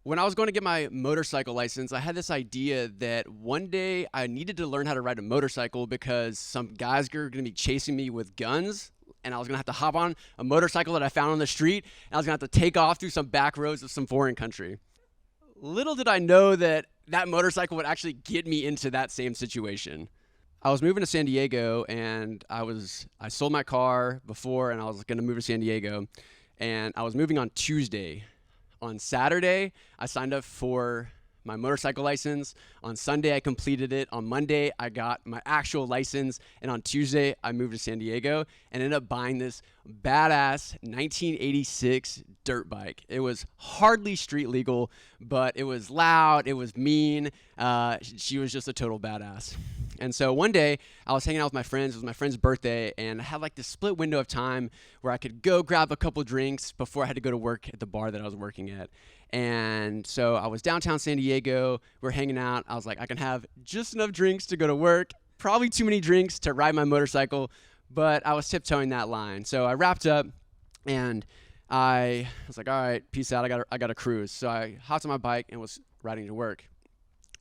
When I was going to get my motorcycle license, I had this idea that one day I needed to learn how to ride a motorcycle because some guys were going to be chasing me with guns, and I was going to have to hop on a motorcycle that I found on the street, and I was going to have to take off through some back roads of some foreign country. Little did I know that that motorcycle would actually get me into that same situation. I was moving to San Diego, and I sold my car before, and I was going to move to San Diego, and I was moving on Tuesday. On Saturday, I signed up for my motorcycle license. On Sunday, I completed it. On Monday, I got my actual license. And on Tuesday, I moved to San Diego and ended up buying this badass 1986 dirt bike. It was hardly street legal, but it was loud. It was mean. She was just a total badass. And so one day, I was hanging out with my friends. It was my friend's birthday, and I had like this split window of time where I could go grab a couple drinks before I had to go to work at the bar that I was working at. And so I was downtown San Diego. We were hanging out. I was like, I can have just enough drinks to go to work, probably too many drinks to ride my motorcycle, but I was tiptoeing that line. So I wrapped up, and I was like, all right, peace out. I got to cruise. So I hopped on my bike and was riding to work,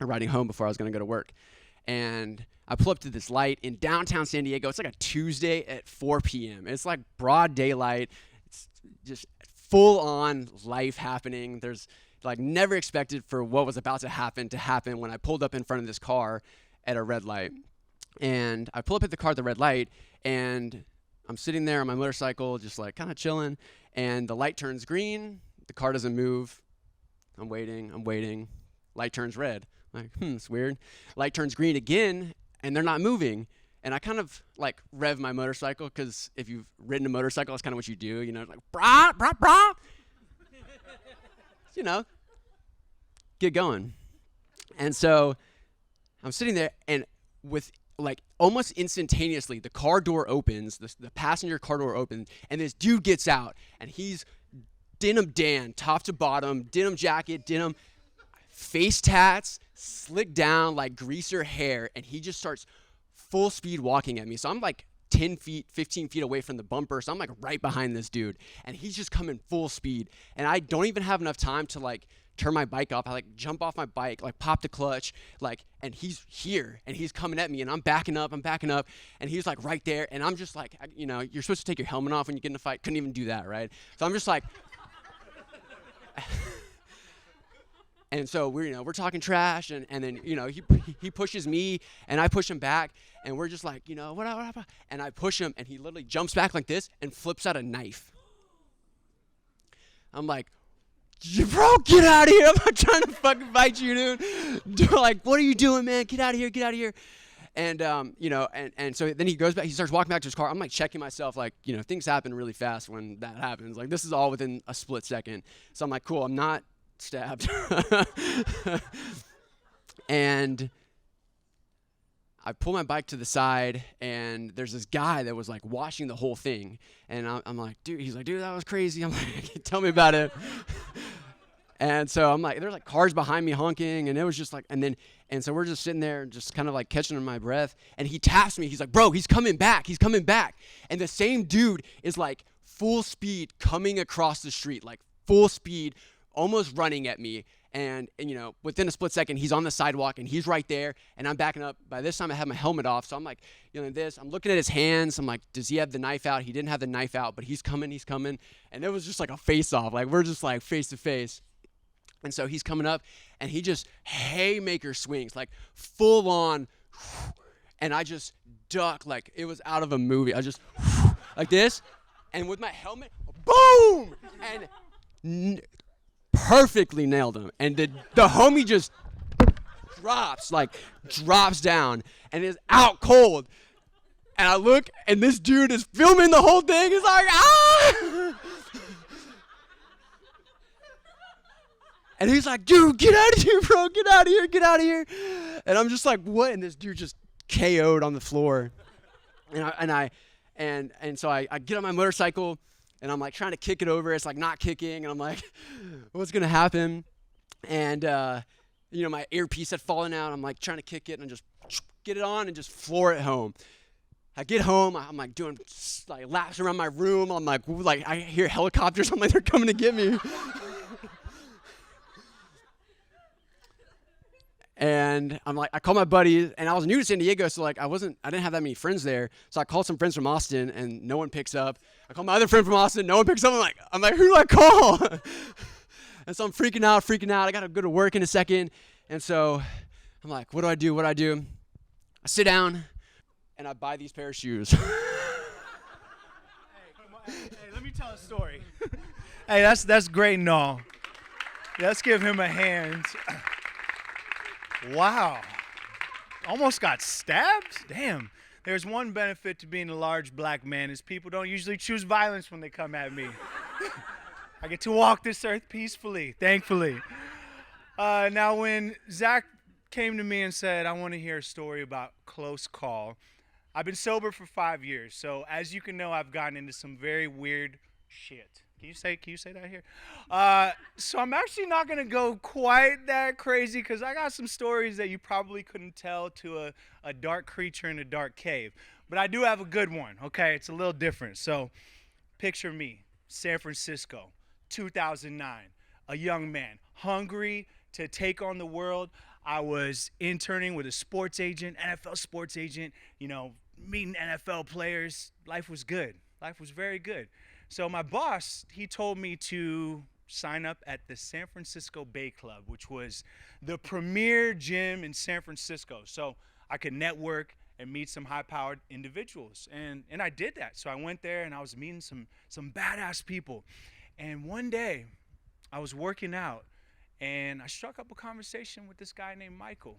or riding home before I was going to go to work. And I pull up to this light in downtown San Diego. It's like a Tuesday at 4 p.m. It's like broad daylight. It's just full on life happening. There's like never expected for what was about to happen when I pulled up in front of this car at a red light. And I pull up at the car at the red light, and I'm sitting there on my motorcycle just like kind of chilling, and the light turns green. The car doesn't move. I'm waiting. Light turns red. Like, it's weird. Light turns green again, and they're not moving. And I kind of like rev my motorcycle, because if you've ridden a motorcycle, that's kind of what you do. You know, like, brah, brah, brah. You know, get going. And so I'm sitting there, and with like almost instantaneously, the car door opens, the passenger car door opens, and this dude gets out, and he's Denim Dan, top to bottom, denim jacket, denim face tats, slicked down like greaser hair, and he just starts full speed walking at me. So I'm like 10 feet, 15 feet away from the bumper, so I'm like right behind this dude, and he's just coming full speed, and I don't even have enough time to like turn my bike off. I like jump off my bike, like pop the clutch, like, and he's here, and he's coming at me, and I'm backing up, and he's like right there, and I'm just like, you know, you're supposed to take your helmet off when you get in a fight. Couldn't even do that, right? So I'm just like, and so we're talking trash, and then, he pushes me, and I push him back, and we're just like, what up? And I push him, and he literally jumps back like this and flips out a knife. I'm like, bro, get out of here. I'm not trying to fucking fight you, dude. Like, what are you doing, man? Get out of here. And, and so then he goes back, he starts walking back to his car. I'm like checking myself, like, things happen really fast when that happens. Like, this is all within a split second. So I'm like, cool, I'm not stabbed. And I pull my bike to the side, and there's this guy that was like watching the whole thing, and I'm like, dude, he's like, dude, that was crazy. I'm like, tell me about it. And so I'm like, there's like cars behind me honking, and it was just like, and so we're just sitting there just kind of like catching my breath, and he taps me. He's like, bro, he's coming back. And the same dude is like full speed coming across the street, like full speed, almost running at me. And within a split second, he's on the sidewalk, and he's right there, and I'm backing up. By this time, I have my helmet off, so I'm like, I'm looking at his hands. I'm like, does he have the knife out? He didn't have the knife out, but he's coming. And it was just like a face-off. Like, we're just like face to face. And so he's coming up, and he just haymaker swings, like full on, and I just duck like it was out of a movie. I just like this, and with my helmet, boom, and perfectly nailed him. And the homie just drops down and is out cold. And I look, and this dude is filming the whole thing. He's like, ah! And he's like, dude, get out of here, bro. Get out of here. And I'm just like, what? And this dude just KO'd on the floor. And so I get on my motorcycle, and I'm like trying to kick it over. It's like not kicking. And I'm like, what's going to happen? And, my earpiece had fallen out. I'm like trying to kick it and just get it on and just floor it home. I get home. I'm like doing like laps around my room. I'm like I hear helicopters. I'm like, they're coming to get me. And I'm like, I called my buddy, and I was new to San Diego, so like I didn't have that many friends there. So I called some friends from Austin, and no one picks up. I called my other friend from Austin, no one picks up. I'm like, who do I call? And so I'm freaking out. I gotta go to work in a second, and so I'm like, what do I do? I sit down, and I buy these pair of shoes. Hey, let me tell a story. Hey, that's great and all. Let's give him a hand. Wow. Almost got stabbed? Damn. There's one benefit to being a large black man is people don't usually choose violence when they come at me. I get to walk this earth peacefully, thankfully. Now, when Zach came to me and said, I want to hear a story about close call, I've been sober for 5 years, so as you can know, I've gotten into some very weird shit. Can you say that here? So I'm actually not going to go quite that crazy because I got some stories that you probably couldn't tell to a dark creature in a dark cave. But I do have a good one, okay? It's a little different. So picture me, San Francisco, 2009, a young man, hungry to take on the world. I was interning with a sports agent, NFL sports agent, meeting NFL players. Life was good. Life was very good. So my boss, he told me to sign up at the San Francisco Bay Club, which was the premier gym in San Francisco. So I could network and meet some high-powered individuals. And I did that. So I went there and I was meeting some badass people. And one day I was working out and I struck up a conversation with this guy named Michael.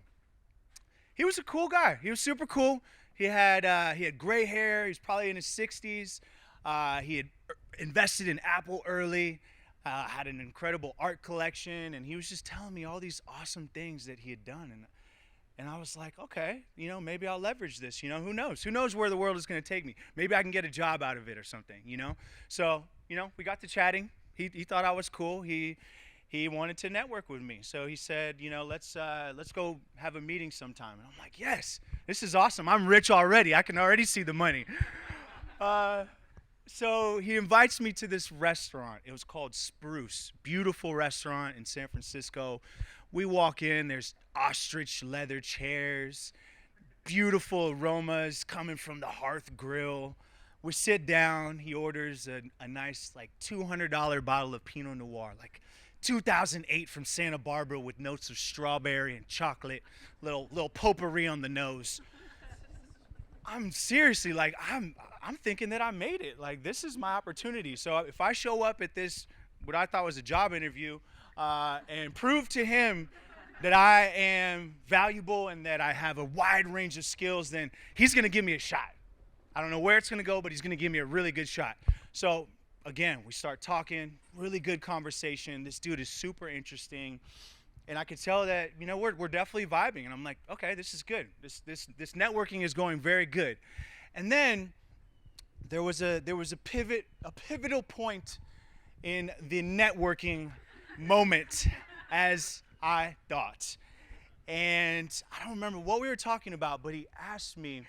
He was a cool guy. He was super cool. He had gray hair. He was probably in his 60s. He had invested in Apple early, had an incredible art collection, and he was just telling me all these awesome things that he had done. And I was like, okay, maybe I'll leverage this. Who knows? Who knows where the world is going to take me? Maybe I can get a job out of it or something, So, we got to chatting. He thought I was cool. He wanted to network with me. So he said, let's go have a meeting sometime. And I'm like, yes, this is awesome. I'm rich already. I can already see the money. So he invites me to this restaurant. It was called Spruce, beautiful restaurant in San Francisco. We walk in, there's ostrich leather chairs, beautiful aromas coming from the hearth grill. We sit down, he orders a nice $200 bottle of Pinot Noir, 2008 from Santa Barbara with notes of strawberry and chocolate, little potpourri on the nose. I'm seriously I'm thinking that I made it. This is my opportunity. So if I show up at this, what I thought was a job interview, and prove to him that I am valuable and that I have a wide range of skills, then he's going to give me a shot. I don't know where it's going to go, but he's going to give me a really good shot. So again, we start talking, really good conversation. This dude is super interesting. And I could tell that, we're definitely vibing. And I'm like, okay, this is good. This networking is going very good. And then there was a pivotal point in the networking moment, as I thought. And I don't remember what we were talking about, but he asked me,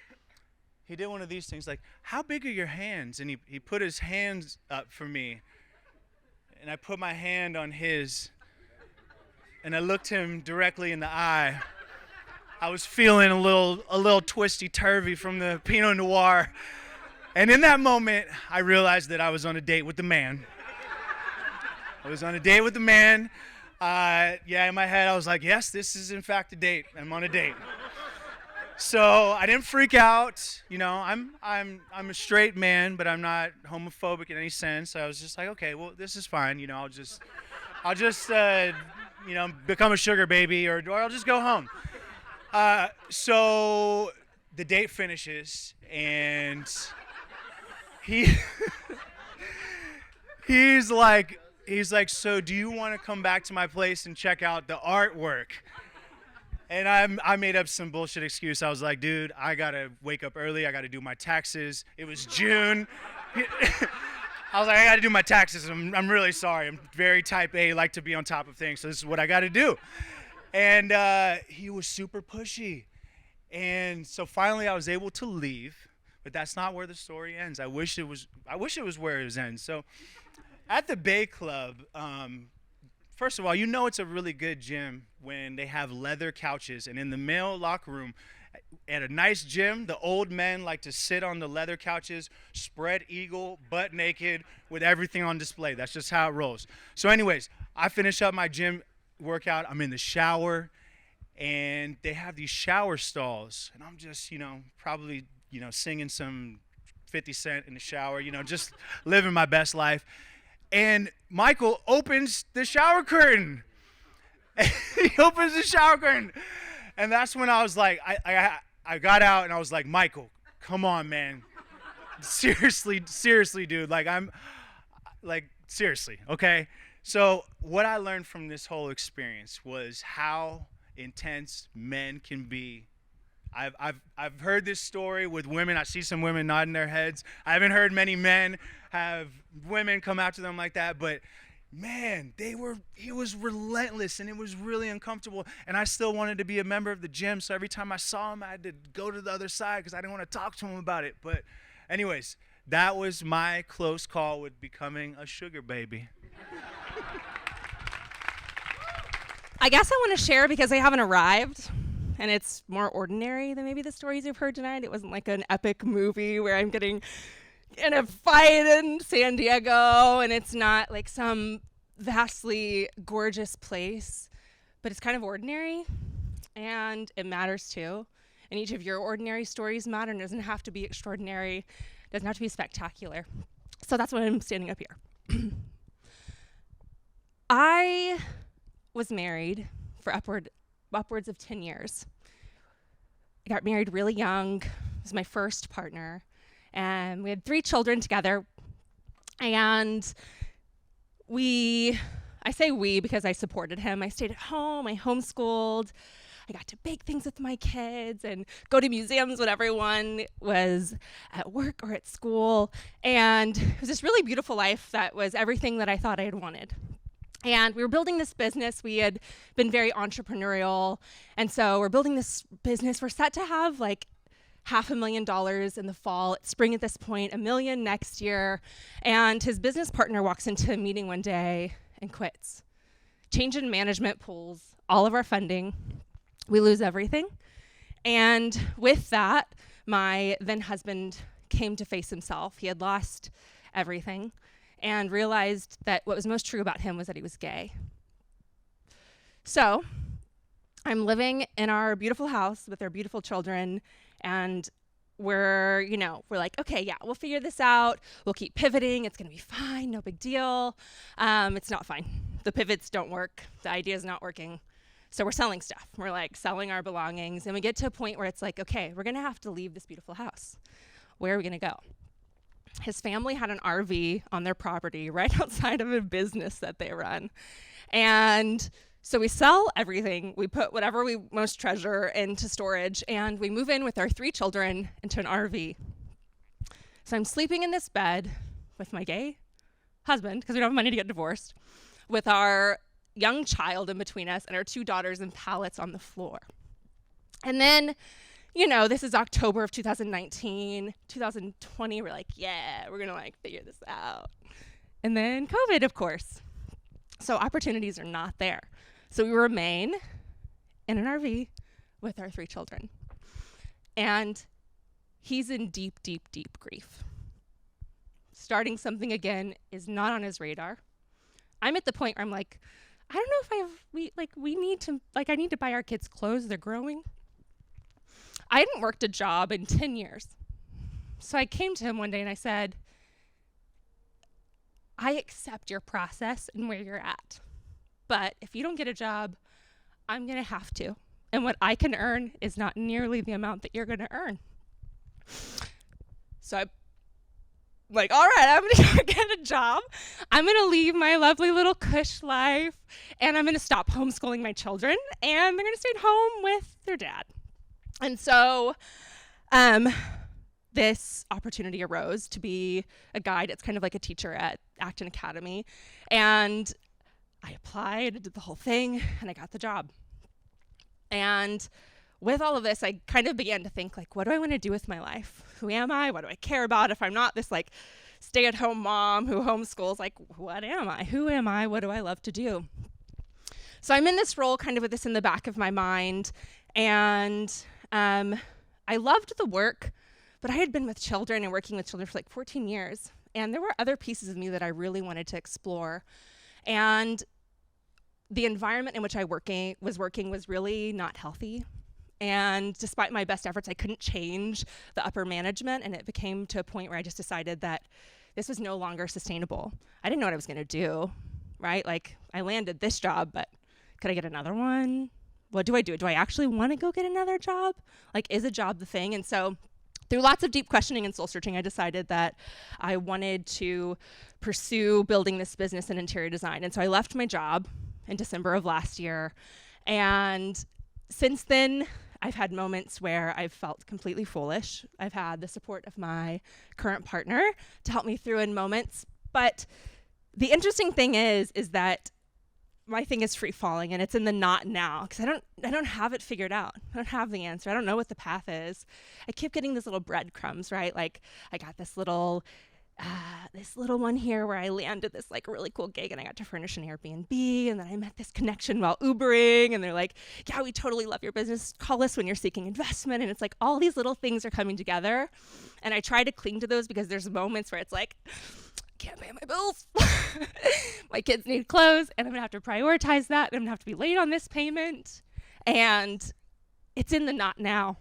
he did one of these things, how big are your hands? And he put his hands up for me. And I put my hand on his. And I looked him directly in the eye. I was feeling a little twisty-turvy from the Pinot Noir. And in that moment, I realized that I was on a date with the man. I was on a date with the man. In my head, I was like, yes, this is in fact a date. I'm on a date. So I didn't freak out. I'm a straight man, but I'm not homophobic in any sense. I was just like, okay, well, this is fine. I'll just become a sugar baby, or I'll just go home. So the date finishes, and he's like, so do you want to come back to my place and check out the artwork? And I made up some bullshit excuse. I was like, dude, I got to wake up early. I got to do my taxes. It was June. I was like, I got to do my taxes. I'm really sorry. I'm very type A, like to be on top of things, so this is what I got to do. And he was super pushy. And so finally I was able to leave, but that's not where the story ends. I wish it was where it ends. So at the Bay Club, First of all, you know it's a really good gym when they have leather couches, and in the male locker room, at a nice gym, the old men like to sit on the leather couches, spread eagle, butt naked, with everything on display. That's just how it rolls. So anyways, I finish up my gym workout. I'm in the shower, and they have these shower stalls, and I'm just, probably, singing some 50 Cent in the shower, just living my best life. And Michael opens the shower curtain. He opens the shower curtain. And that's when I was like, I got out and I was like, Michael, come on, man. Seriously, dude. Seriously, okay? So what I learned from this whole experience was how intense men can be. I've heard this story with women. I see some women nodding their heads. I haven't heard many men have women come after them like that, but man, he was relentless, and it was really uncomfortable, and I still wanted to be a member of the gym, so every time I saw him, I had to go to the other side because I didn't want to talk to him about it. But anyways, that was my close call with becoming a sugar baby. I guess I want to share because I haven't arrived, and it's more ordinary than maybe the stories you've heard tonight. It wasn't like an epic movie where I'm getting in a fight in San Diego, and it's not like some vastly gorgeous place, but it's kind of ordinary, and it matters too. And each of your ordinary stories matter, and it doesn't have to be extraordinary, it doesn't have to be spectacular. So that's why I'm standing up here. I was married for upwards of 10 years. I got married really young. It was my first partner. And we had 3 children together. And I say we because I supported him. I stayed at home, I homeschooled. I got to bake things with my kids and go to museums when everyone was at work or at school. And it was this really beautiful life that was everything that I thought I had wanted. And we were building this business. We had been very entrepreneurial. And so we're building this business. We're set to have like $500,000 in the fall. It's spring at this point, $1 million next year. And his business partner walks into a meeting one day and quits. Change in management pulls all of our funding. We lose everything. And with that, my then husband came to face himself. He had lost everything and realized that what was most true about him was that he was gay. So I'm living in our beautiful house with our beautiful children, and we're like, okay, yeah, we'll figure this out. We'll keep pivoting. It's going to be fine. No big deal. It's not fine. The pivots don't work. The idea is not working. So we're selling stuff. We're like selling our belongings, and we get to a point where it's like, okay, we're going to have to leave this beautiful house. Where are we going to go? His family had an RV on their property right outside of a business that they run. And so we sell everything. We put whatever we most treasure into storage, and we move in with our 3 children into an RV. So I'm sleeping in this bed with my gay husband, because we don't have money to get divorced, with our young child in between us and our 2 daughters in pallets on the floor. And then, this is October of 2019, 2020, we're like, yeah, we're gonna figure this out. And then COVID, of course. So opportunities are not there. So we remain in an RV with our 3 children. And he's in deep, deep, deep grief. Starting something again is not on his radar. I'm at the point where I'm like, I don't know if I need to buy our kids clothes, they're growing. I hadn't worked a job in 10 years. So I came to him one day and I said, I accept your process and where you're at. But if you don't get a job, I'm going to have to. And what I can earn is not nearly the amount that you're going to earn. So I'm like, all right, I'm going to get a job. I'm going to leave my lovely little cush life, and I'm going to stop homeschooling my children, and they're going to stay at home with their dad. And so this opportunity arose to be a guide. It's kind of like a teacher at Acton Academy. And I applied, did the whole thing, and I got the job. And with all of this, I kind of began to think, what do I want to do with my life? Who am I? What do I care about? If I'm not this stay-at-home mom who homeschools, what am I? Who am I? What do I love to do? So I'm in this role kind of with this in the back of my mind. And I loved the work, but I had been with children and working with children for like 14 years. And there were other pieces of me that I really wanted to explore. And the environment in which I was working was really not healthy. And despite my best efforts, I couldn't change the upper management. And it became to a point where I just decided that this was no longer sustainable. I didn't know what I was going to do, right? Like, I landed this job, but could I get another one? What do I do? Do I actually want to go get another job? Like, is a job the thing? And so through lots of deep questioning and soul searching, I decided that I wanted to pursue building this business in interior design. And so I left my job in December of last year. And since then, I've had moments where I've felt completely foolish. I've had the support of my current partner to help me through in moments. But the interesting thing is that my thing is free falling, and it's in the not now, because I don't have it figured out. I don't have the answer. I don't know what the path is. I keep getting these little breadcrumbs, right? Like, I got this little one here where I landed this like really cool gig and I got to furnish an Airbnb, and then I met this connection while Ubering, and they're like, yeah, we totally love your business. Call us when you're seeking investment. And it's like all these little things are coming together. And I try to cling to those because there's moments where it's like, can't pay my bills. My kids need clothes, and I'm gonna have to prioritize that, and I'm gonna have to be late on this payment. And it's in the not now.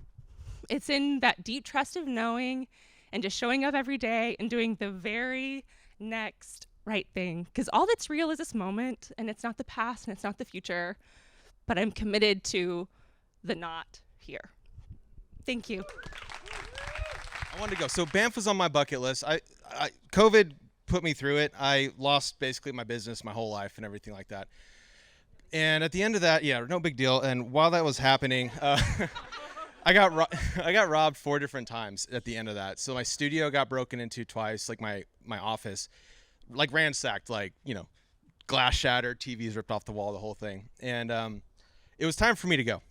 It's in that deep trust of knowing and just showing up every day and doing the very next right thing. Because all that's real is this moment, and it's not the past and it's not the future, but I'm committed to the not here. Thank you. I wanted to go. So Banff was on my bucket list. COVID put me through it. I lost basically my business, my whole life, and everything like that. And at the end of that, yeah, no big deal. And while that was happening, I got robbed 4 different times at the end of that. So my studio got broken into twice, like my office, like ransacked, like, you know, glass shattered, TVs ripped off the wall, the whole thing. And it was time for me to go.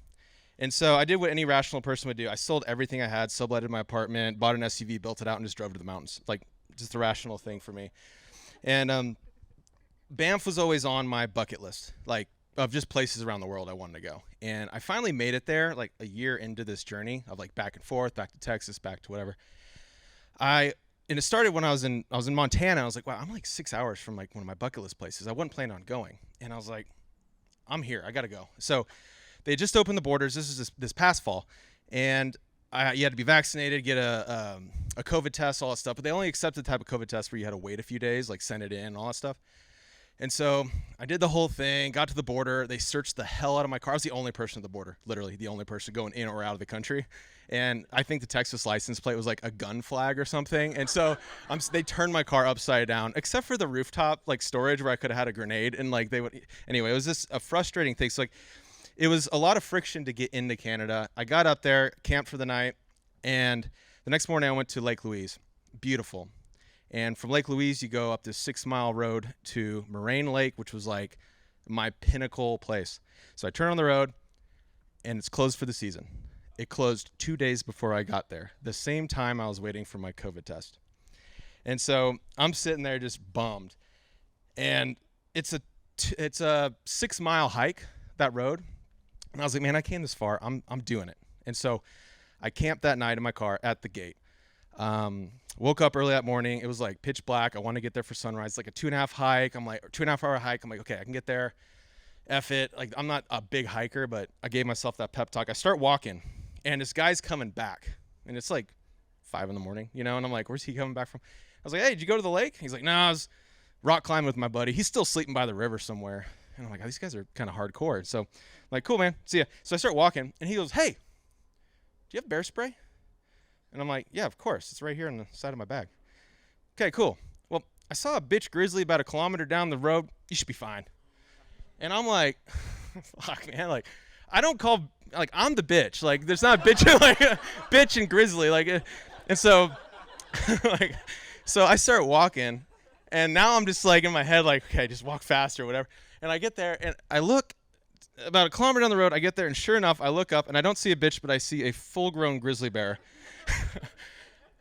And so I did what any rational person would do. I sold everything I had, subletted my apartment, bought an SUV, built it out, and just drove to the mountains. Like, just a rational thing for me. And Banff was always on my bucket list, like, of just places around the world I wanted to go. And I finally made it there, like a year into this journey of like back and forth, back to Texas, back to whatever. And it started when I was in Montana. I was like, wow, I'm like 6 hours from like one of my bucket list places. I wasn't planning on going. And I was like, I'm here, I gotta go. So they just opened the borders. This is this past fall. And you had to be vaccinated, get a COVID test, all that stuff. But they only accepted the type of COVID test where you had to wait a few days, like send it in and all that stuff. And so I did the whole thing, got to the border. They searched the hell out of my car. I was the only person at the border, literally the only person going in or out of the country. And I think the Texas license plate was like a gun flag or something. And so they turned my car upside down, except for the rooftop like storage where I could have had a grenade. And like anyway, it was just a frustrating thing. So like, it was a lot of friction to get into Canada. I got up there, camped for the night, and the next morning I went to Lake Louise. Beautiful. And from Lake Louise, you go up this 6-mile road to Moraine Lake, which was like my pinnacle place. So I turn on the road, and it's closed for the season. It closed 2 days before I got there, the same time I was waiting for my COVID test. And so I'm sitting there just bummed. And it's a 6-mile hike, that road. And I was like, man, I came this far. I'm doing it. And so I camped that night in my car at the gate. Woke up early that morning. It was like pitch black. I wanted to get there for sunrise. It's like a 2.5 hike. I'm like, 2.5 hour hike. I'm like, okay, I can get there. F it. Like, I'm not a big hiker, but I gave myself that pep talk. I start walking, and this guy's coming back. And it's like 5 in the morning, you know? And I'm like, where's he coming back from? I was like, hey, did you go to the lake? He's like, no, I was rock climbing with my buddy. He's still sleeping by the river somewhere. And I'm like, oh, these guys are kind of hardcore. So I'm like, cool, man. See ya. So I start walking, and he goes, hey, do you have bear spray? And I'm like, yeah, of course. It's right here on the side of my bag. Okay, cool. Well, I saw a bitch grizzly about 1 kilometer down the road. You should be fine. And I'm like, fuck, man. Like, I don't call, like, I'm the bitch. Like, there's not a bitch, like, a bitch and grizzly. Like, and so, like, so I start walking, and now I'm just, like, in my head, like, okay, just walk faster or whatever. And I get there, and I look about 1 kilometer down the road. I get there, and sure enough, I look up, and I don't see a bitch, but I see a full-grown grizzly bear.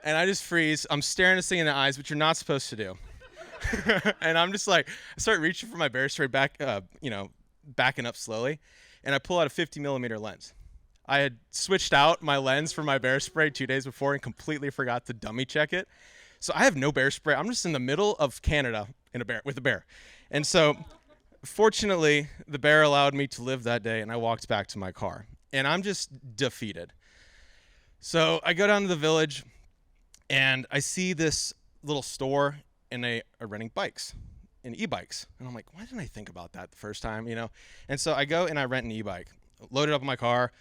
And I just freeze. I'm staring this thing in the eyes, which you're not supposed to do. And I'm just like, I start reaching for my bear spray back, backing up slowly, and I pull out a 50 millimeter lens. I had switched out my lens for my bear spray 2 days before and completely forgot to dummy check it. So I have no bear spray. I'm just in the middle of Canada with a bear. And so fortunately, the bear allowed me to live that day, and I walked back to my car. And I'm just defeated. So I go down to the village, and I see this little store, and they are renting bikes and e-bikes. And I'm like, why didn't I think about that the first time, you know? And so I go and I rent an e-bike, load it up in my car,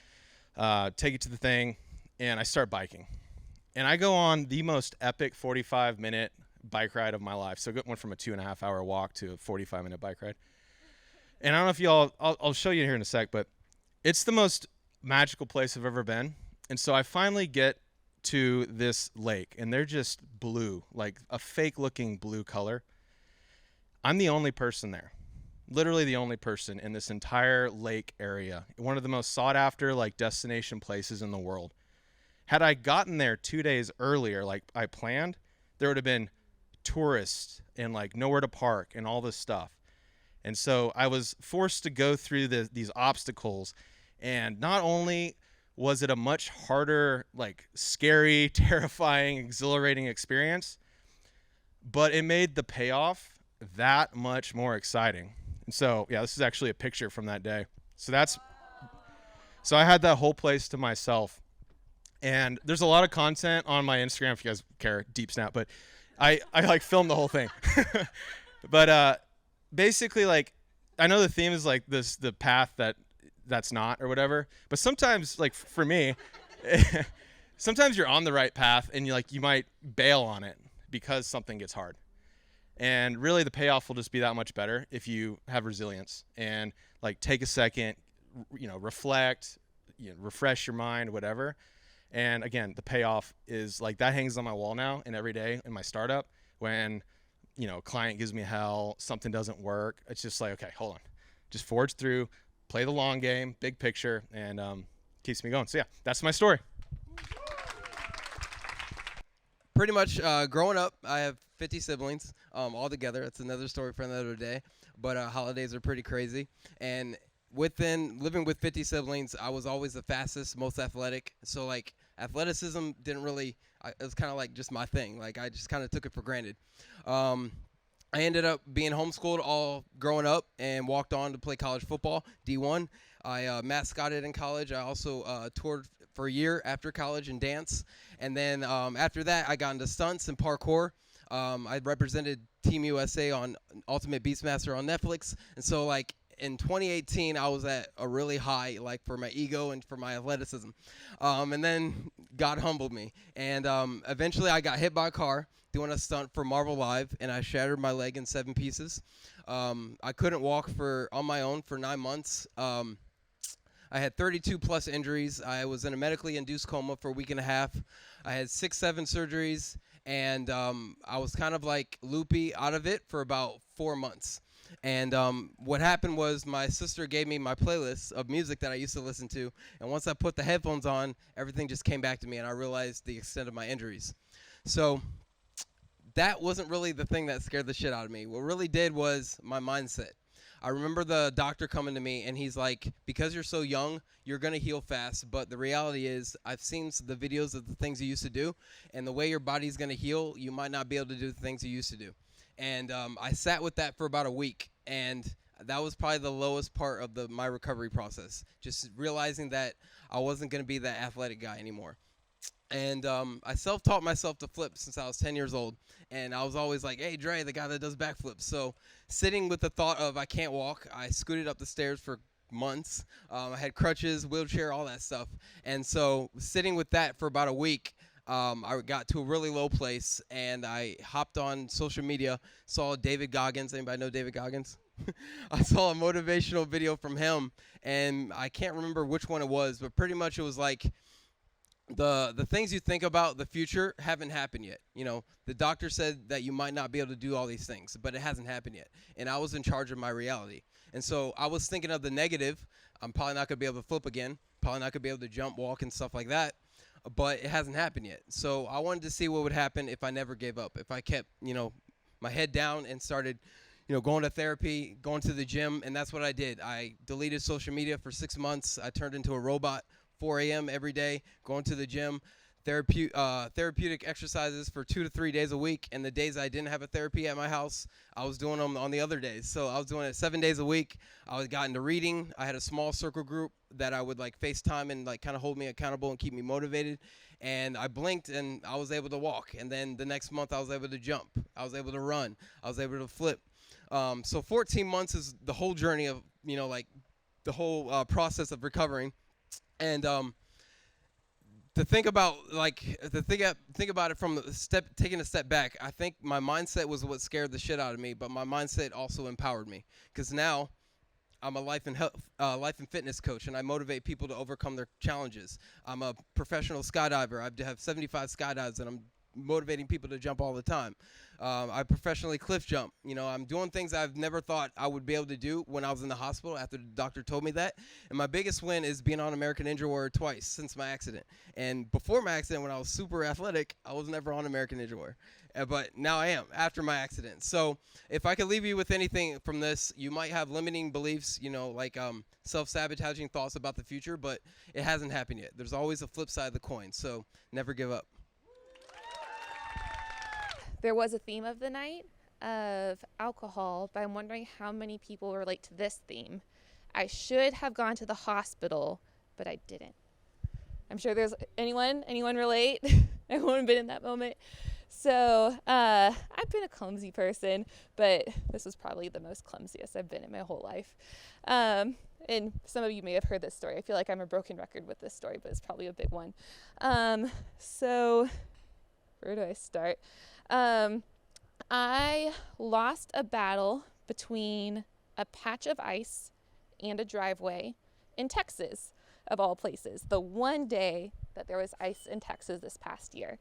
take it to the thing, and I start biking. And I go on the most epic 45-minute bike ride of my life. So it went from a 2.5 hour walk to a 45-minute bike ride. And I don't know if y'all, I'll show you here in a sec, but it's the most magical place I've ever been. And so I finally get to this lake, and they're just blue, like a fake looking blue color. I'm the only person there, literally the only person in this entire lake area, one of the most sought after like destination places in the world. Had I gotten there 2 days earlier, like I planned, there would have been tourists and like nowhere to park and all this stuff. And so I was forced to go through these obstacles, and not only was it a much harder, like scary, terrifying, exhilarating experience, but it made the payoff that much more exciting. And so, yeah, this is actually a picture from that day. So I had that whole place to myself. And there's a lot of content on my Instagram if you guys care, deep snap, but I like filmed the whole thing. But basically, like, I know the theme is like the path that's not or whatever, but sometimes, like for me, sometimes you're on the right path and you might bail on it because something gets hard. And really the payoff will just be that much better if you have resilience and like take a second, reflect, refresh your mind, whatever. And again, the payoff is like that hangs on my wall now, and every day in my startup when, a client gives me hell, something doesn't work, it's just like, okay, hold on, just forge through, play the long game, big picture, and keeps me going. So yeah, that's my story. Pretty much growing up, I have 50 siblings all together. That's another story for another day. But holidays are pretty crazy. And living with 50 siblings, I was always the fastest, most athletic. So like athleticism didn't really, it was kind of like just my thing. Like I just kind of took it for granted. I ended up being homeschooled all growing up and walked on to play college football, D1. I mascotted in college. I also toured for a year after college in dance. And then after that, I got into stunts and parkour. I represented Team USA on Ultimate Beastmaster on Netflix. And so, like, in 2018, I was at a really high, like, for my ego and for my athleticism. And then God humbled me. And eventually, I got hit by a car doing a stunt for Marvel Live, and I shattered my leg in 7 pieces. I couldn't walk on my own for 9 months. I had 32 plus injuries. I was in a medically induced coma for a week and a half. I had 6-7 surgeries, and I was kind of like loopy out of it for about 4 months. And what happened was my sister gave me my playlist of music that I used to listen to, and once I put the headphones on, everything just came back to me, and I realized the extent of my injuries. So that wasn't really the thing that scared the shit out of me. What really did was my mindset. I remember the doctor coming to me, and he's like, because you're so young, you're going to heal fast. But the reality is I've seen the videos of the things you used to do, and the way your body's going to heal, you might not be able to do the things you used to do. And I sat with that for about a week, and that was probably the lowest part of my recovery process, just realizing that I wasn't going to be that athletic guy anymore. And I self-taught myself to flip since I was 10 years old. And I was always like, hey, Dre, the guy that does backflips. So sitting with the thought of I can't walk, I scooted up the stairs for months. I had crutches, wheelchair, all that stuff. And so sitting with that for about a week, I got to a really low place. And I hopped on social media, saw David Goggins. Anybody know David Goggins? I saw a motivational video from him. And I can't remember which one it was, but pretty much it was like, the things you think about the future haven't happened yet. The doctor said that you might not be able to do all these things, but it hasn't happened yet. And I was in charge of my reality. And so I was thinking of the negative. I'm probably not going to be able to flip again. Probably not going to be able to jump, walk, and stuff like that. But it hasn't happened yet. So I wanted to see what would happen if I never gave up. If I kept, my head down and started, going to therapy, going to the gym, and that's what I did. I deleted social media for 6 months. I turned into a robot, 4 a.m. every day, going to the gym, therapeutic exercises for 2 to 3 days a week, and the days I didn't have a therapy at my house, I was doing them on the other days. So I was doing it 7 days a week. I got into reading. I had a small circle group that I would like FaceTime and like kind of hold me accountable and keep me motivated. And I blinked and I was able to walk. And then the next month I was able to jump. I was able to run. I was able to flip. So 14 months is the whole journey of, like the whole process of recovering. And to think about think about it from taking a step back, I think my mindset was what scared the shit out of me, but my mindset also empowered me, because now I'm a life and fitness coach, and I motivate people to overcome their challenges. I'm a professional skydiver. I have 75 skydives, and I'm motivating people to jump all the time. I professionally cliff jump. I'm doing things I've never thought I would be able to do when I was in the hospital after the doctor told me that. And my biggest win is being on American Ninja Warrior twice since my accident. And before my accident, when I was super athletic, I was never on American Ninja Warrior. But now I am after my accident. So if I could leave you with anything from this, you might have limiting beliefs, like self-sabotaging thoughts about the future, but it hasn't happened yet. There's always a flip side of the coin. So never give up. There was a theme of the night of alcohol, but I'm wondering how many people relate to this theme. I should have gone to the hospital, but I didn't. I'm sure there's anyone relate? Everyone been in that moment? So I've been a clumsy person, but this was probably the most clumsiest I've been in my whole life. And some of you may have heard this story. I feel like I'm a broken record with this story, but it's probably a big one. So where do I start? I lost a battle between a patch of ice and a driveway in Texas, of all places. The one day that there was ice in Texas this past year.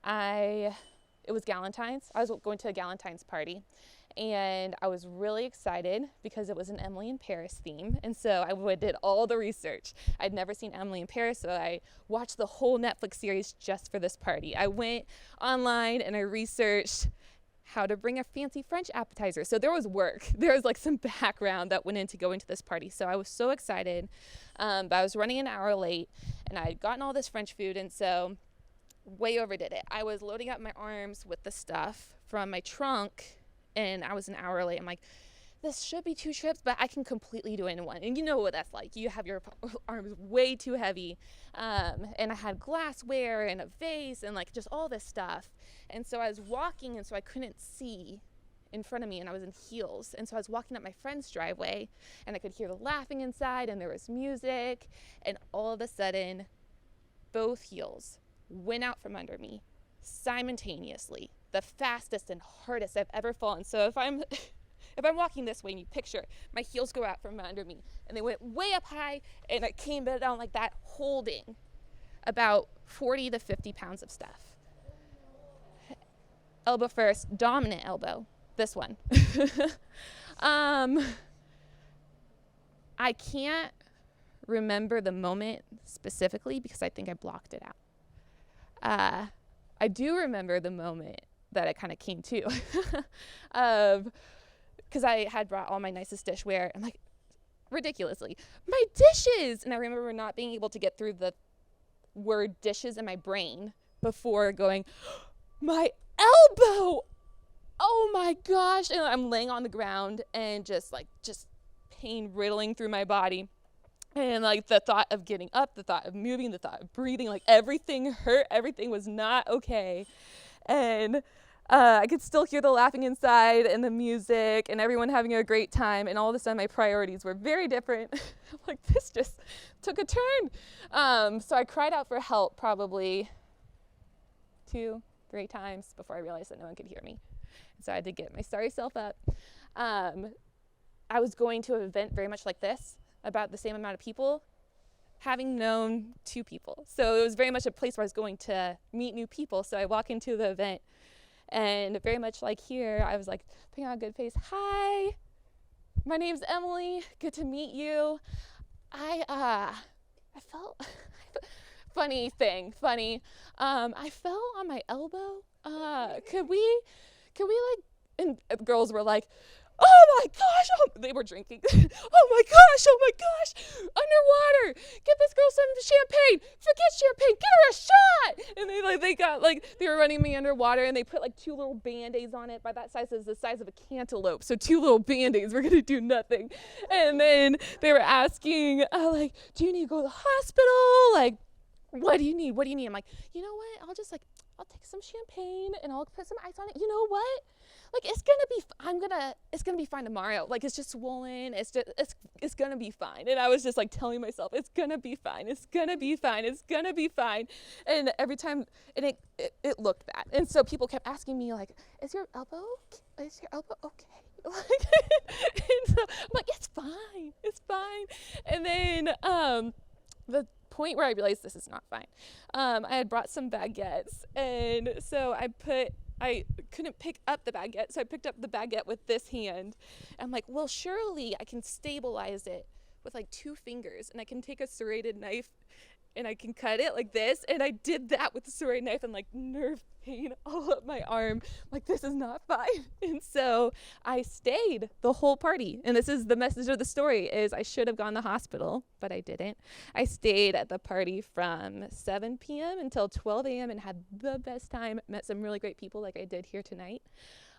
It was Galentine's. I was going to a Galentine's party, and I was really excited because it was an Emily in Paris theme. And so I did all the research. I'd never seen Emily in Paris, so I watched the whole Netflix series just for this party. I went online and I researched how to bring a fancy French appetizer. So there was work. There was like some background that went into going to this party. So I was so excited, but I was running an hour late, and I had gotten all this French food, and so way overdid it. I was loading up my arms with the stuff from my trunk, and I was an hour late. I'm like, this should be 2 trips, but I can completely do it in one. And you know what that's like. You have your arms way too heavy. And I had glassware and a vase and like just all this stuff. And so I was walking, and so I couldn't see in front of me, and I was in heels. And so I was walking up my friend's driveway, and I could hear the laughing inside, and there was music. And all of a sudden, both heels went out from under me simultaneously, the fastest and hardest I've ever fallen. So if I'm walking this way and you picture, my heels go out from under me, and they went way up high, and I came down like that, holding about 40 to 50 pounds of stuff. Elbow first, dominant elbow, this one. I can't remember the moment specifically because I think I blocked it out. I do remember the moment that it kind of came to, because I had brought all my nicest dishware, and like, ridiculously, my dishes! And I remember not being able to get through the word dishes in my brain before going, my elbow! Oh my gosh! And I'm laying on the ground, and just pain riddling through my body. And like the thought of getting up, the thought of moving, the thought of breathing, like everything hurt, everything was not okay. And I could still hear the laughing inside and the music and everyone having a great time. And all of a sudden my priorities were very different. I'm like, this just took a turn. So I cried out for help probably 2-3 times before I realized that no one could hear me. And so I had to get my sorry self up. I was going to an event very much like this, about the same amount of people, having known 2 people. So it was very much a place where I was going to meet new people. So I walk into the event, and very much like here, I was like putting on a good face. Hi, my name's Emily. Good to meet you. I felt funny. I fell on my elbow. Could we like? And girls were like, oh my gosh, they were drinking. Oh my gosh, underwater. Get this girl some champagne. Forget champagne, get her a shot. And they were running me underwater, and they put like 2 little Band-Aids on it. By that size, is the size of a cantaloupe. So 2 little Band-Aids were gonna do nothing. And then they were asking, like, do you need to go to the hospital? Like, what do you need? What do you need? I'm like, you know what? I'll take some champagne and I'll put some ice on it. You know what? Like, it's gonna be fine tomorrow. Like, it's just swollen. It's gonna be fine. And I was just like telling myself, it's gonna be fine. It's gonna be fine. It's gonna be fine. And every time, and it looked bad. And so people kept asking me, like, is your elbow okay? Like, and so I'm like, it's fine. And then the point where I realized this is not fine, I had brought some baguettes, and so I couldn't pick up the baguette, so I picked up the baguette with this hand. I'm like, well, surely I can stabilize it with like 2 fingers, and I can take a serrated knife and I can cut it like this. And I did that with the serrated knife, and like nerve pain all up my arm. Like, this is not fine. And so I stayed the whole party. And this is the message of the story, is I should have gone to the hospital, but I didn't. I stayed at the party from 7 p.m. until 12 a.m. and had the best time. Met some really great people like I did here tonight.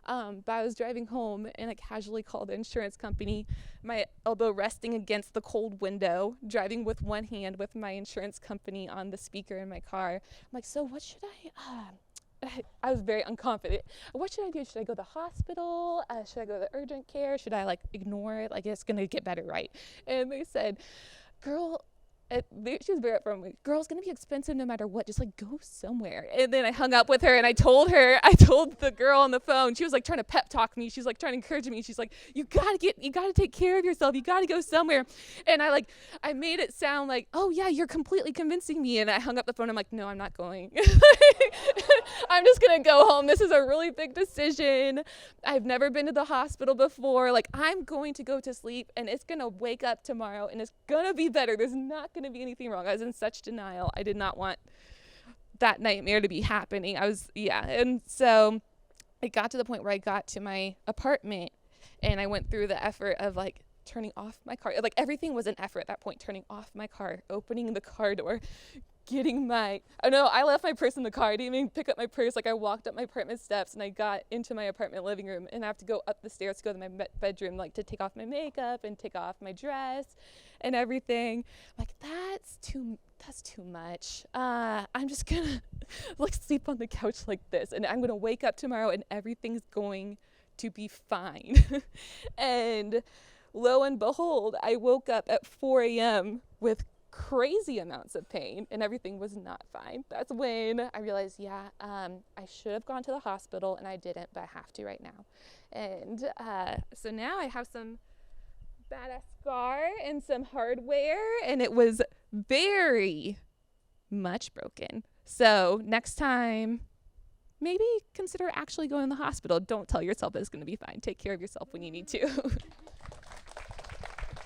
But I was driving home, and I casually called the insurance company, my elbow resting against the cold window, driving with one hand with my insurance company on the speaker in my car. I'm like, so what should I was very unconfident. What should I do? Should I go to the hospital? Should I go to the urgent care? Should I like ignore it? Like, it's going to get better, right? And they said, girl, she was very upfront with me. Girl, it's going to be expensive no matter what. Just like go somewhere. And then I hung up with her, and I told the girl on the phone, she was like trying to pep talk me. She's like trying to encourage me. She's like, you got to take care of yourself. You got to go somewhere. And I made it sound like, oh yeah, you're completely convincing me. And I hung up the phone. I'm like, no, I'm not going. I'm just going to go home. This is a really big decision. I've never been to the hospital before. Like, I'm going to go to sleep, and it's going to wake up tomorrow, and it's going to be better. There's not going to be anything wrong. I was in such denial. I did not want that nightmare to be happening. And so it got to the point where I got to my apartment, and I went through the effort of like turning off my car. Like, everything was an effort at that point. Turning off my car, opening the car door, I left my purse in the car. I didn't even pick up my purse. Like, I walked up my apartment steps, and I got into my apartment living room, and I have to go up the stairs to go to my bedroom, like to take off my makeup and take off my dress and everything. I'm like, that's too much. I'm just gonna like sleep on the couch like this, and I'm gonna wake up tomorrow and everything's going to be fine. And lo and behold, I woke up at 4 a.m. with crazy amounts of pain, and everything was not fine. That's when I realized, I should have gone to the hospital, and I didn't, but I have to right now. And so now I have some badass scar and some hardware, and it was very much broken. So next time, maybe consider actually going to the hospital. Don't tell yourself it's going to be fine. Take care of yourself when you need to.